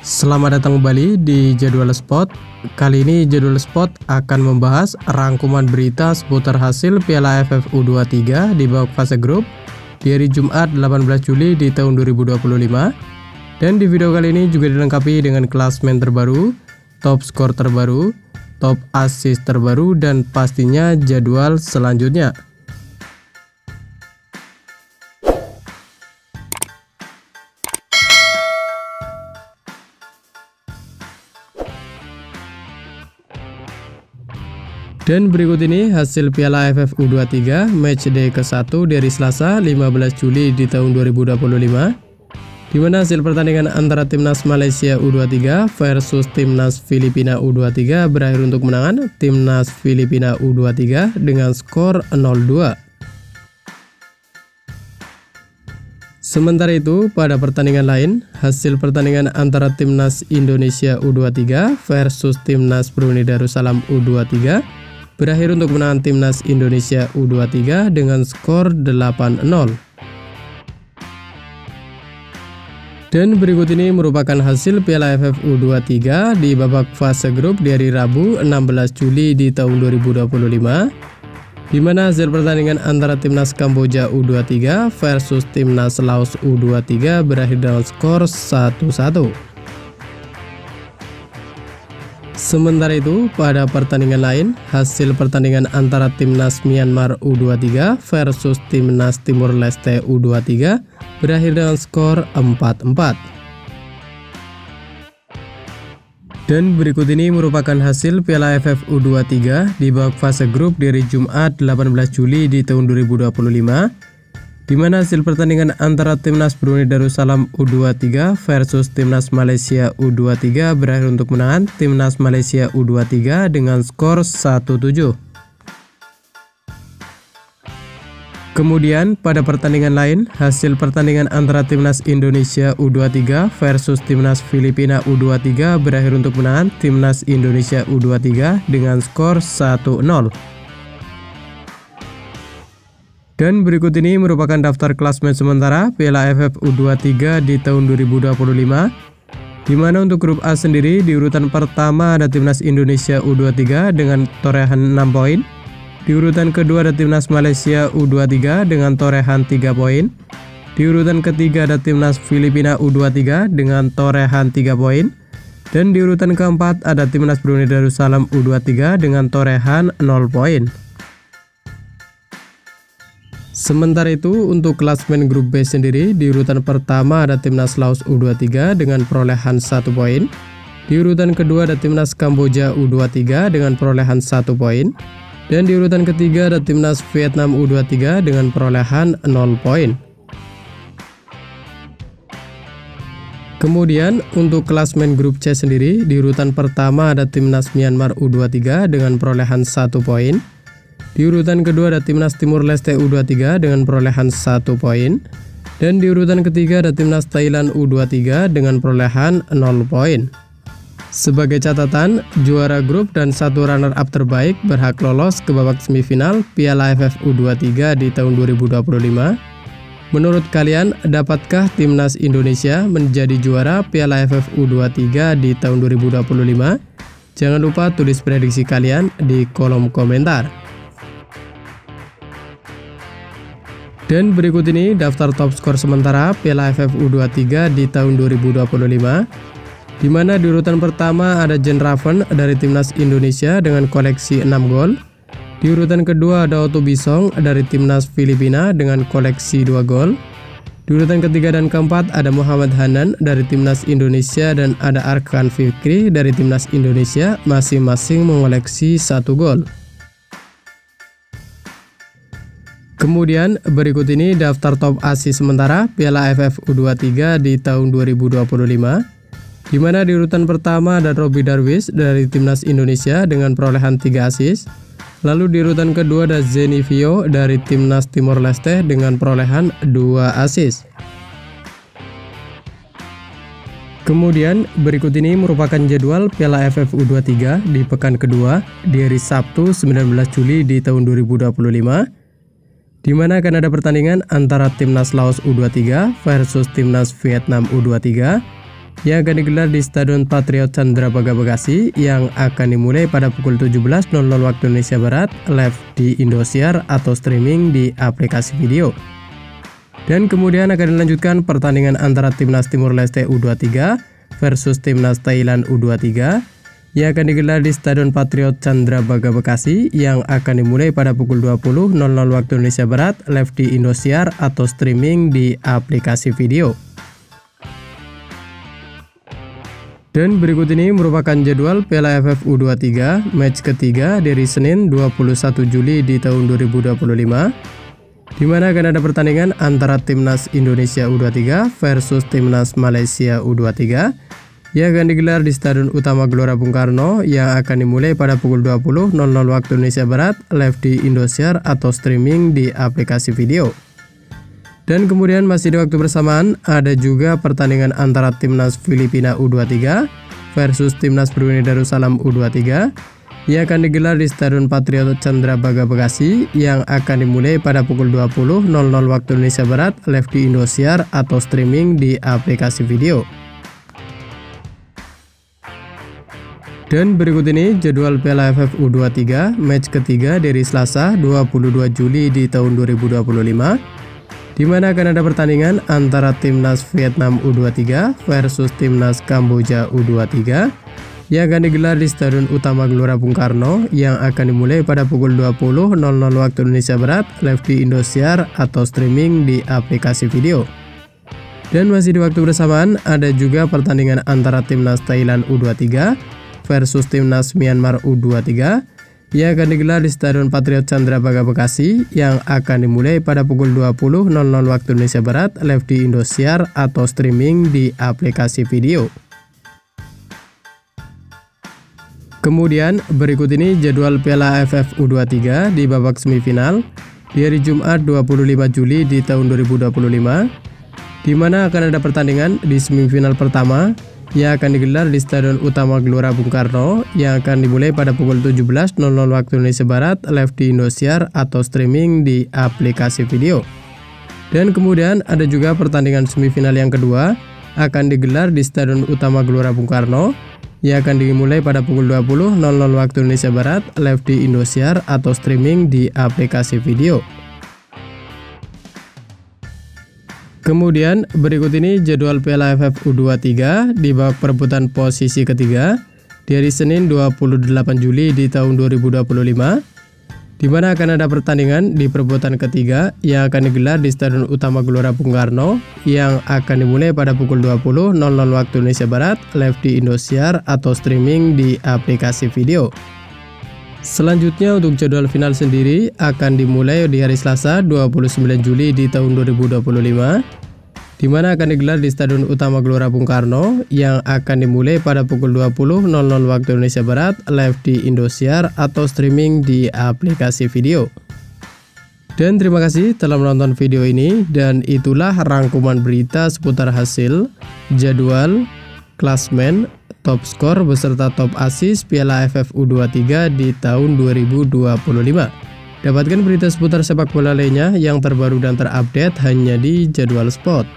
Selamat datang kembali di Jadwal Spot. Kali ini Jadwal Spot akan membahas rangkuman berita seputar hasil Piala AFF U23 di babak fase grup di hari Jumat 18 Juli di tahun 2025. Dan di video kali ini juga dilengkapi dengan klasmen terbaru, top skor terbaru, top assist terbaru, dan pastinya jadwal selanjutnya. Dan berikut ini hasil Piala AFF U23 matchday ke-1 dari Selasa 15 Juli di tahun 2025, di mana hasil pertandingan antara Timnas Malaysia U23 versus Timnas Filipina U23 berakhir untuk kemenangan Timnas Filipina U23 dengan skor 0-2. Sementara itu, pada pertandingan lain, hasil pertandingan antara Timnas Indonesia U23 versus Timnas Brunei Darussalam U23 berakhir untuk kemenangan Timnas Indonesia U23 dengan skor 8-0. Dan berikut ini merupakan hasil Piala AFF U23 di babak fase grup di hari Rabu 16 Juli di tahun 2025, di mana hasil pertandingan antara Timnas Kamboja U23 versus Timnas Laos U23 berakhir dengan skor 1-1. Sementara itu, pada pertandingan lain, hasil pertandingan antara Timnas Myanmar U23 versus Timnas Timur Leste U23 berakhir dengan skor 4-4. Dan berikut ini merupakan hasil Piala AFF U23 di babak fase grup dari Jumat 18 Juli di tahun 2025, di mana hasil pertandingan antara Timnas Brunei Darussalam U23 versus Timnas Malaysia U23 berakhir untuk kemenangan Timnas Malaysia U23 dengan skor 1-7. Kemudian pada pertandingan lain, hasil pertandingan antara Timnas Indonesia U23 versus Timnas Filipina U23 berakhir untuk kemenangan Timnas Indonesia U23 dengan skor 1-0. Dan berikut ini merupakan daftar klasmen sementara Piala AFF U23 di tahun 2025, di mana untuk grup A sendiri di urutan pertama ada Timnas Indonesia U23 dengan torehan 6 poin. Di urutan kedua ada Timnas Malaysia U23 dengan torehan 3 poin. Di urutan ketiga ada Timnas Filipina U23 dengan torehan 3 poin. Dan di urutan keempat ada Timnas Brunei Darussalam U23 dengan torehan 0 poin. Sementara itu, untuk klasmen grup B sendiri, di urutan pertama ada Timnas Laos U23 dengan perolehan 1 poin. Di urutan kedua ada Timnas Kamboja U23 dengan perolehan 1 poin. Dan di urutan ketiga ada Timnas Vietnam U23 dengan perolehan 0 poin. Kemudian, untuk klasmen grup C sendiri, di urutan pertama ada Timnas Myanmar U23 dengan perolehan 1 poin. Di urutan kedua ada Timnas Timur Leste U23 dengan perolehan 1 poin. Dan di urutan ketiga ada Timnas Thailand U23 dengan perolehan 0 poin. Sebagai catatan, juara grup dan satu runner-up terbaik berhak lolos ke babak semifinal Piala AFF U23 di tahun 2025. Menurut kalian, dapatkah Timnas Indonesia menjadi juara Piala AFF U23 di tahun 2025? Jangan lupa tulis prediksi kalian di kolom komentar. Dan berikut ini daftar top skor sementara Piala AFF U23 di tahun 2025, di mana di urutan pertama ada Jean Raven dari Timnas Indonesia dengan koleksi 6 gol. Di urutan kedua ada Otto Bisong dari Timnas Filipina dengan koleksi 2 gol. Di urutan ketiga dan keempat ada Muhammad Hanan dari Timnas Indonesia dan ada Arkan Fikri dari Timnas Indonesia, masing-masing mengoleksi 1 gol. Kemudian berikut ini daftar top assist sementara Piala AFF U23 di tahun 2025, di mana di urutan pertama ada Robby Darwish dari Timnas Indonesia dengan perolehan 3 assist. Lalu di urutan kedua ada Zeni Vio dari Timnas Timor Leste dengan perolehan 2 assist. Kemudian berikut ini merupakan jadwal Piala AFF U23 di pekan kedua di hari Sabtu 19 Juli di tahun 2025. di mana akan ada pertandingan antara Timnas Laos U23 versus Timnas Vietnam U23. yang akan digelar di Stadion Patriot Candrabaga Bekasi yang akan dimulai pada pukul 17.00 waktu Indonesia Barat, live di Indosiar atau streaming di aplikasi video. Dan kemudian akan dilanjutkan pertandingan antara Timnas Timur Leste U23 versus Timnas Thailand U23 yang akan digelar di Stadion Patriot Candrabaga Bekasi yang akan dimulai pada pukul 20.00 waktu Indonesia Barat, live di Indosiar atau streaming di aplikasi video. Dan berikut ini merupakan jadwal Piala AFF U23 match ketiga dari Senin 21 Juli di tahun 2025, di mana akan ada pertandingan antara Timnas Indonesia U23 versus Timnas Malaysia U23 yang akan digelar di Stadion Utama Gelora Bung Karno yang akan dimulai pada pukul 20.00 waktu Indonesia Barat, live di Indosiar atau streaming di aplikasi video. Dan kemudian masih di waktu bersamaan ada juga pertandingan antara Timnas Filipina U23 versus Timnas Brunei Darussalam U23 yang akan digelar di Stadion Patriot Candrabaga Bekasi yang akan dimulai pada pukul 20.00 waktu Indonesia Barat, live di Indosiar atau streaming di aplikasi video. Dan berikut ini jadwal Piala AFF U23 match ketiga dari Selasa 22 Juli di tahun 2025, di mana akan ada pertandingan antara Timnas Vietnam U23 versus Timnas Kamboja U23 yang akan digelar di Stadion Utama Gelora Bung Karno yang akan dimulai pada pukul 20.00 waktu Indonesia Barat, live di Indosiar atau streaming di aplikasi video. Dan masih di waktu bersamaan ada juga pertandingan antara Timnas Thailand U23 versus Timnas Myanmar U23 yang akan digelar di Stadion Patriot Candrabaga Bekasi yang akan dimulai pada pukul 20.00 waktu Indonesia Barat, live di Indosiar atau streaming di aplikasi video. Kemudian berikut ini jadwal Piala AFF U23 di babak semifinal di hari Jumat 25 Juli di tahun 2025, di mana akan ada pertandingan di semifinal pertama yang akan digelar di Stadion Utama Gelora Bung Karno yang akan dimulai pada pukul 17.00 waktu Indonesia Barat, live di Indosiar atau streaming di aplikasi video. Dan kemudian ada juga pertandingan semifinal yang kedua akan digelar di Stadion Utama Gelora Bung Karno yang akan dimulai pada pukul 20.00 waktu Indonesia Barat, live di Indosiar atau streaming di aplikasi video. Kemudian berikut ini jadwal Piala AFF U23 di babak perebutan posisi ketiga di hari Senin 28 Juli di tahun 2025, di mana akan ada pertandingan di perebutan ketiga yang akan digelar di Stadion Utama Gelora Bung Karno yang akan dimulai pada pukul 20.00 waktu Indonesia Barat, live di Indosiar atau streaming di aplikasi video. Selanjutnya untuk jadwal final sendiri akan dimulai di hari Selasa 29 Juli di tahun 2025, di mana akan digelar di Stadion Utama Gelora Bung Karno yang akan dimulai pada pukul 20.00 waktu Indonesia Barat, live di Indosiar atau streaming di aplikasi video. Dan terima kasih telah menonton video ini, dan itulah rangkuman berita seputar hasil, jadwal, klasmen, top skor beserta top assist Piala AFF U23 di tahun 2025. Dapatkan berita seputar sepak bola lainnya yang terbaru dan terupdate hanya di Jadwal Sport.